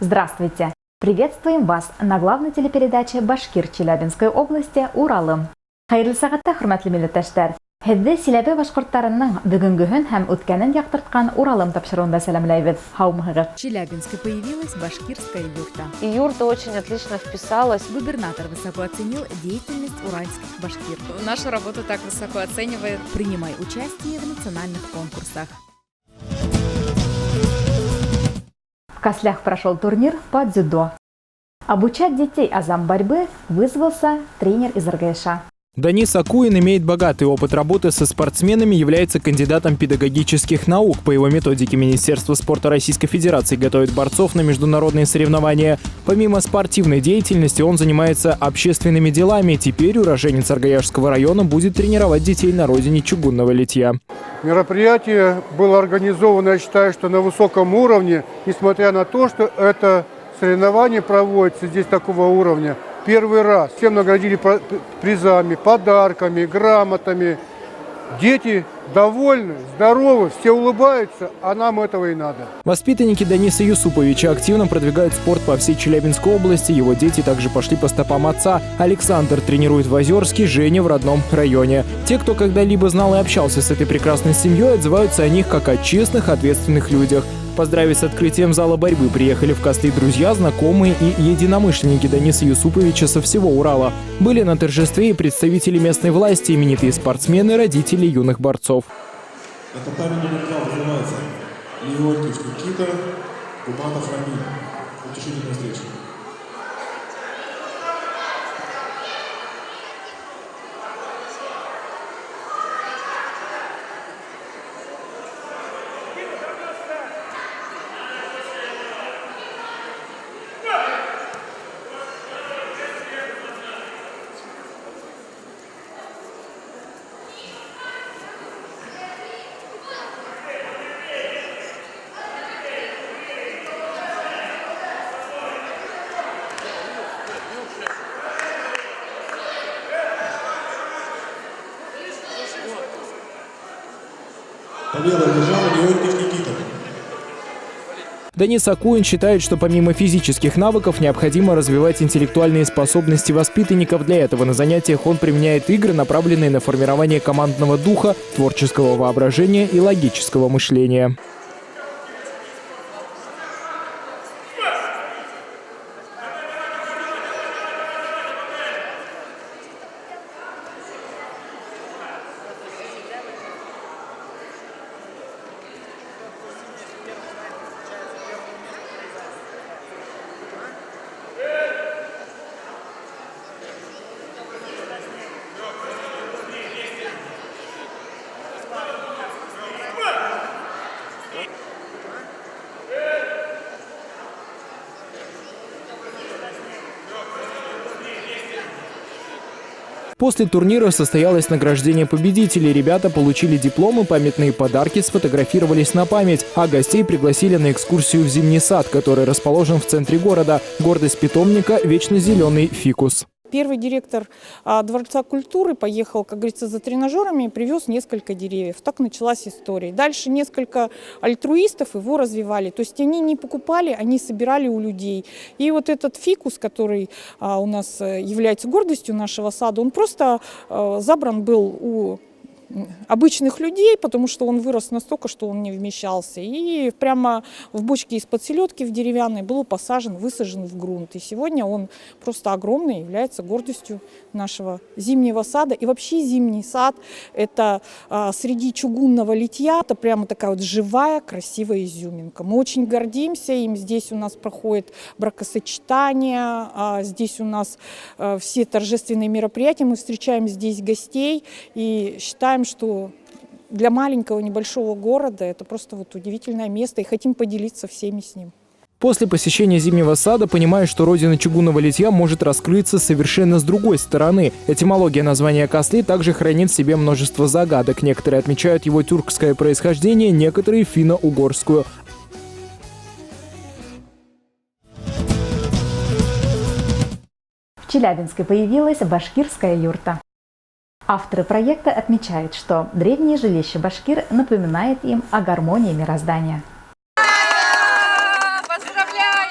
Здравствуйте! Приветствуем вас на главной телепередаче Башкир Челябинской области «Уралым». Хайырлы сағатта, хөрмәтле милләттәшләр! Һеҙҙе Силәбе башҡорттарының бөгөнгөһөн һәм үткәнен яҡтыртҡан Уралым тапшырыуында сәләмләйбеҙ. Һаумыһығыҙ! В Челябинске появилась башкирская юрта. И юрта очень отлично вписалась. Губернатор высоко оценил деятельность уральских башкир. Нашу работу так высоко оценивает. Принимай участие в национальных конкурсах. В Каслях прошел турнир по дзюдо. Обучать детей азам борьбы вызвался тренер из РГШ. Данис Акуин имеет богатый опыт работы со спортсменами, является кандидатом педагогических наук. По его методике Министерство спорта Российской Федерации готовит борцов на международные соревнования. Помимо спортивной деятельности он занимается общественными делами. Теперь уроженец Аргаяшского района будет тренировать детей на родине чугунного литья. Мероприятие было организовано, я считаю, что на высоком уровне, несмотря на то, что это соревнование проводится здесь такого уровня. Первый раз всем наградили призами, подарками, грамотами. Дети довольны, здоровы, все улыбаются, а нам этого и надо. Воспитанники Даниса Юсуповича активно продвигают спорт по всей Челябинской области. Его дети также пошли по стопам отца. Александр тренирует в Озерске, Женя в родном районе. Те, кто когда-либо знал и общался с этой прекрасной семьей, отзываются о них как о честных, ответственных людях. Поздравить с открытием зала борьбы приехали в Косли друзья, знакомые и единомышленники Даниса Юсуповича со всего Урала. Были на торжестве и представители местной власти, именитые спортсмены, родители юных борцов. Это памятник называется Леонтьев Никита, Кубатов Рамиль. Утешительная встреча. Победу одержал Леонтьев Никита. Данис Акуин считает, что помимо физических навыков необходимо развивать интеллектуальные способности воспитанников. Для этого на занятиях он применяет игры, направленные на формирование командного духа, творческого воображения и логического мышления. После турнира состоялось награждение победителей. Ребята получили дипломы, памятные подарки, сфотографировались на память. А гостей пригласили на экскурсию в зимний сад, который расположен в центре города. Гордость питомника – вечно зеленый фикус. Первый директор Дворца культуры поехал, как говорится, за тренажерами и привез несколько деревьев. Так началась история. Дальше несколько альтруистов его развивали. То есть они не покупали, они собирали у людей. И вот этот фикус, который у нас является гордостью нашего сада, он просто забран был у обычных людей, потому что он вырос настолько, что он не вмещался. И прямо в бочке из-под селедки в деревянной был посажен, высажен в грунт. И сегодня он просто огромный, является гордостью нашего зимнего сада. И вообще зимний сад – это среди чугунного литья, это прямо такая вот живая, красивая изюминка. Мы очень гордимся им. Здесь у нас проходит бракосочетание, здесь у нас все торжественные мероприятия. Мы встречаем здесь гостей и считаем, что для маленького небольшого города это просто вот удивительное место, и хотим поделиться всеми с ним. После посещения зимнего сада понимаю, что родина чугунного литья может раскрыться совершенно с другой стороны. Этимология названия Касли также хранит в себе множество загадок. Некоторые отмечают его тюркское происхождение, некоторые финно-угорскую. В Челябинске появилась башкирская юрта. Авторы проекта отмечают, что древнее жилище башкир напоминает им о гармонии мироздания. Поздравляем!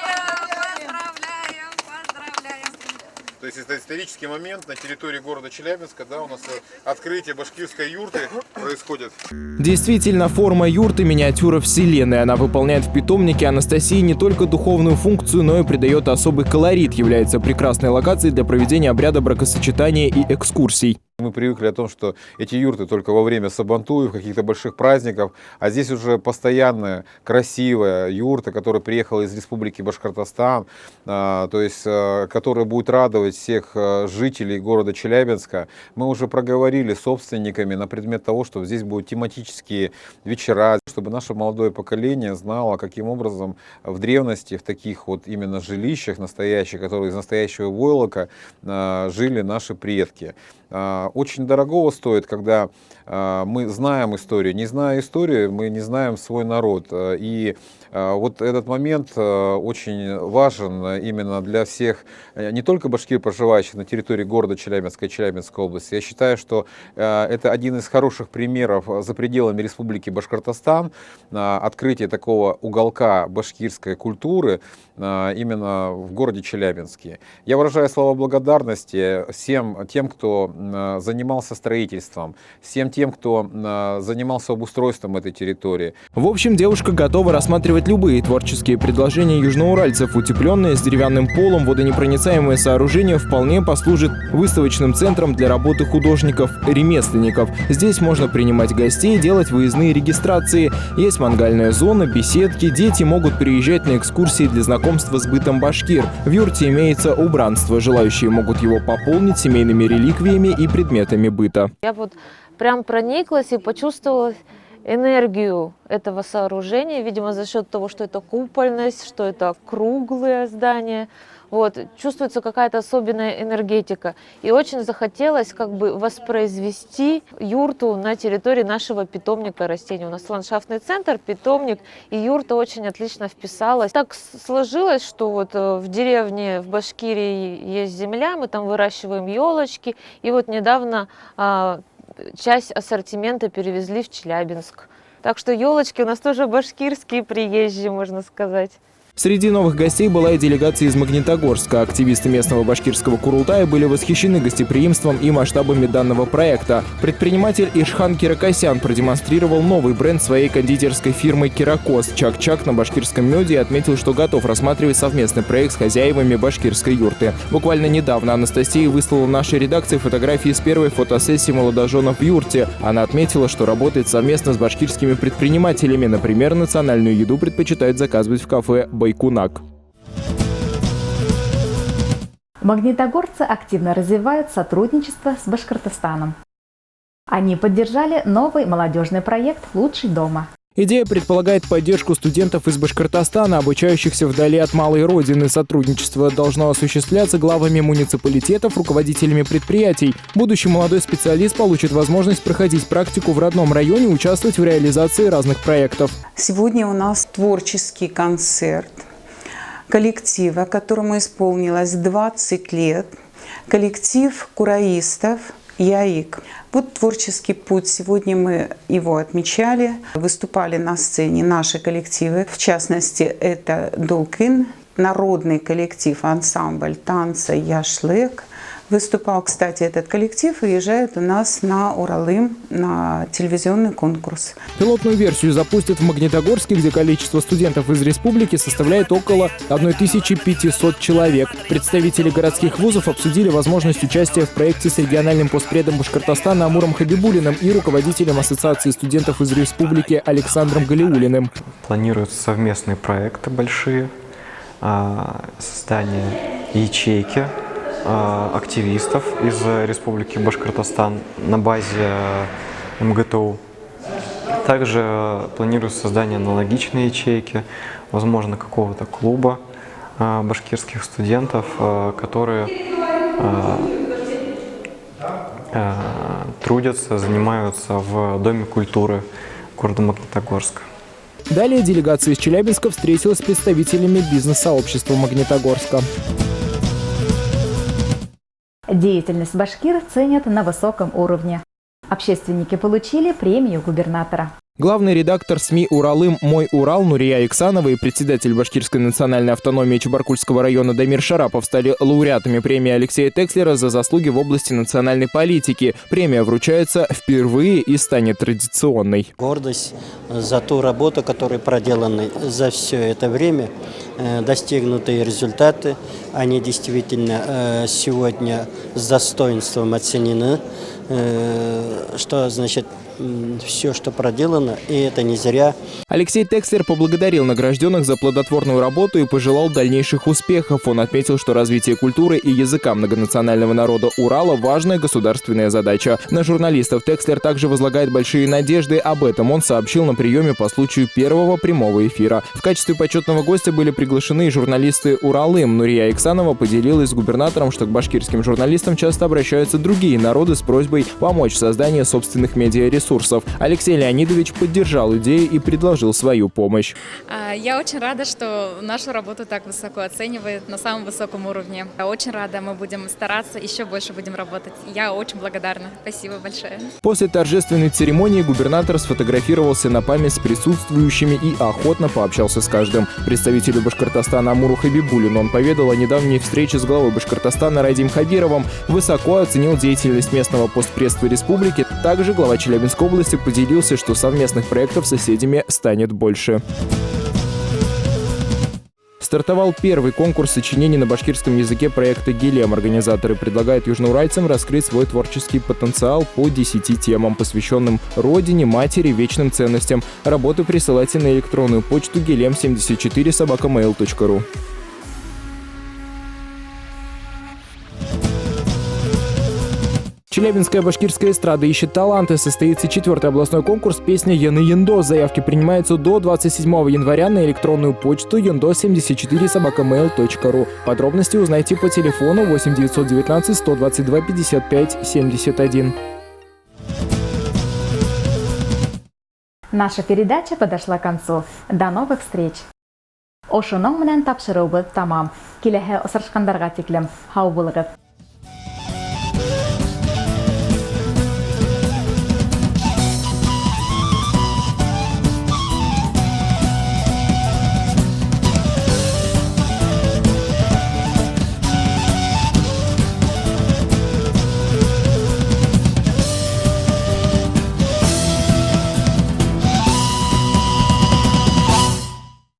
То есть это исторический момент на территории города Челябинска, да, у нас открытие башкирской юрты происходит. Действительно, форма юрты – миниатюра вселенной. Она выполняет в питомнике Анастасии не только духовную функцию, но и придает особый колорит, является прекрасной локацией для проведения обряда бракосочетания и экскурсий. Мы привыкли о том, что эти юрты только во время сабантуев, каких-то больших праздников, а здесь уже постоянная, красивая юрта, которая приехала из Республики Башкортостан, то есть, которая будет радовать всех жителей города Челябинска. Мы уже проговорили с собственниками на предмет того, что здесь будут тематические вечера, чтобы наше молодое поколение знало, каким образом в древности, в таких вот именно жилищах настоящих, которые из настоящего войлока жили наши предки. Очень дорогого стоит, когда мы знаем историю. Не зная историю, мы не знаем свой народ. И вот этот момент очень важен именно для всех, не только башкир, проживающих на территории города Челябинска и Челябинской области. Я считаю, что это один из хороших примеров за пределами Республики Башкортостан, открытие такого уголка башкирской культуры именно в городе Челябинске. Я выражаю слова благодарности всем тем, кто занимался строительством, всем тем, кто занимался обустройством этой территории. В общем, девушка готова рассматривать любые творческие предложения южноуральцев. Утепленные с деревянным полом водонепроницаемое сооружение вполне послужит выставочным центром для работы художников-ремесленников. Здесь можно принимать гостей, делать выездные регистрации. Есть мангальная зона, беседки. Дети могут приезжать на экскурсии для знакомства с бытом башкир. В юрте имеется убранство. Желающие могут его пополнить семейными реликвиями и предметами быта. Я вот прям прониклась и почувствовала энергию этого сооружения, видимо, за счет того, что это купольность, что это круглое здание. Вот, чувствуется какая-то особенная энергетика. И очень захотелось как бы воспроизвести юрту на территории нашего питомника растений. У нас ландшафтный центр, питомник, и юрта очень отлично вписалась. Так сложилось, что вот в деревне в Башкирии есть земля, мы там выращиваем елочки. И вот недавно часть ассортимента перевезли в Челябинск. Так что елочки у нас тоже башкирские, приезжие, можно сказать. Среди новых гостей была и делегация из Магнитогорска. Активисты местного башкирского Курултая были восхищены гостеприимством и масштабами данного проекта. Предприниматель Ишхан Киракосян продемонстрировал новый бренд своей кондитерской фирмы «Киракос» «Чак-Чак» на башкирском меде и отметил, что готов рассматривать совместный проект с хозяевами башкирской юрты. Буквально недавно Анастасия выслала нашей редакции фотографии с первой фотосессии молодоженов в юрте. Она отметила, что работает совместно с башкирскими предпринимателями. Например, национальную еду предпочитают заказывать в кафе «Байкунак». Магнитогорцы активно развивают сотрудничество с Башкортостаном. Они поддержали новый молодежный проект «Лучший дома». Идея предполагает поддержку студентов из Башкортостана, обучающихся вдали от малой родины. Сотрудничество должно осуществляться главами муниципалитетов, руководителями предприятий. Будущий молодой специалист получит возможность проходить практику в родном районе, участвовать в реализации разных проектов. Сегодня у нас творческий концерт коллектива, которому исполнилось 20 лет. Коллектив кураистов «Яик». Вот творческий путь. Сегодня мы его отмечали. Выступали на сцене наши коллективы. В частности, это «Долкин», народный коллектив, ансамбль танца «Яшлык». Выступал, кстати, этот коллектив выезжает у нас на Уралым на телевизионный конкурс. Пилотную версию запустят в Магнитогорске, где количество студентов из республики составляет около 1500 человек. Представители городских вузов обсудили возможность участия в проекте с региональным постпредом Башкортостана Амуром Хабибулиным и руководителем Ассоциации студентов из республики Александром Галиулиным. Планируются совместные проекты большие, создание ячейки активистов из Республики Башкортостан на базе МГТУ. Также планируется создание аналогичной ячейки, возможно, какого-то клуба башкирских студентов, которые трудятся, занимаются в Доме культуры города Магнитогорска. Далее делегация из Челябинска встретилась с представителями бизнес-сообщества Магнитогорска. Деятельность башкир ценят на высоком уровне. Общественники получили премию губернатора. Главный редактор СМИ «Уралым. Мой Урал» Нурия Иксанова и председатель Башкирской национальной автономии Чебаркульского района Дамир Шарапов стали лауреатами премии Алексея Текслера за заслуги в области национальной политики. Премия вручается впервые и станет традиционной. Гордость за ту работу, которая проделана за все это время, достигнутые результаты, они действительно сегодня с достоинством оценены, что значит все, что проделано, и это не зря. Алексей Текслер поблагодарил награжденных за плодотворную работу и пожелал дальнейших успехов. Он отметил, что развитие культуры и языка многонационального народа Урала – важная государственная задача. На журналистов Текслер также возлагает большие надежды. Об этом он сообщил на приеме по случаю первого прямого эфира. В качестве почетного гостя были приглашены и журналисты «Уралым». Нурия Иксанова поделилась с губернатором, что к башкирским журналистам часто обращаются другие народы с просьбой помочь в создании собственных медиаресурсов. Алексей Леонидович поддержал идею и предложил свою помощь. Я очень рада, что нашу работу так высоко оценивают, на самом высоком уровне. Я очень рада, мы будем стараться, еще больше будем работать. Я очень благодарна. Спасибо большое. После торжественной церемонии губернатор сфотографировался на память с присутствующими и охотно пообщался с каждым. Представителю Башкортостана Амуру Хабибулину он поведал о недавней встрече с главой Башкортостана Радим Хабировым, высоко оценил деятельность местного постпредства республики. Также глава Челябинской области поделился, что совместных проектов с соседями станет больше. Стартовал первый конкурс сочинений на башкирском языке проекта «Гелем». Организаторы предлагают южноуральцам раскрыть свой творческий потенциал по 10 темам, посвященным родине, матери, вечным ценностям. Работы присылайте на электронную почту gelem74@mail.ru. Челябинская башкирская эстрада ищет таланты. Состоится 4-й областной конкурс «Песня Яны Яндо». Заявки принимаются до 27 января на электронную почту yando74@mail.ru. Подробности узнайте по телефону 8 919 122 55 71. Наша передача подошла к концу. До новых встреч! Ошоның менән тапшырыубыз тамам. Киләһе осрашкандарга тиклем. Һау булыгыз!